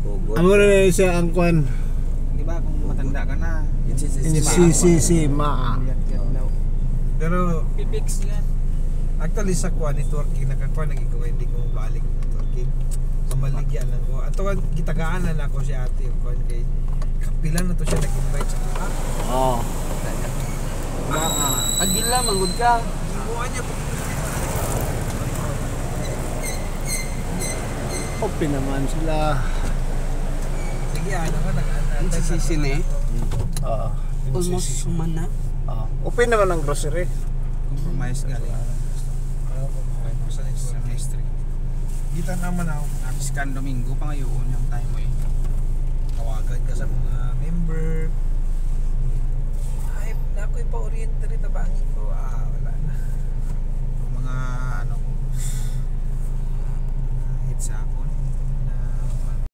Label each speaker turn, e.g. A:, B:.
A: Hugot.
B: Amo na siya ang kwan.
C: Di ba kung matanda ka na,
B: Si ma.
D: Pero
C: pipix yan.
D: actually sa kuha networking nakakuha lagi ko hindi ko balik networking. Kamaligyan lang ko. Ato kan gitagaan na ako si ate kuan kay kapilan na to siya nag-invite sa kuha.
B: Oh.
C: Agila manggod ka.
D: Kuha niya po.
B: Open naman sila.
D: Sige ano ka
C: Ang sisisin eh.
B: Oo.
C: Almost suman na.
B: Open naman ang grocery.
C: Compromise galing.
D: sa history. Kita naman ako.
C: Scan Domingo pa ngayon yung time mo eh.
D: Tawagan ka sa mga member. Ay, nako'y pa-oriente rin tabangin ko. Wala na. Mga ano hits ako.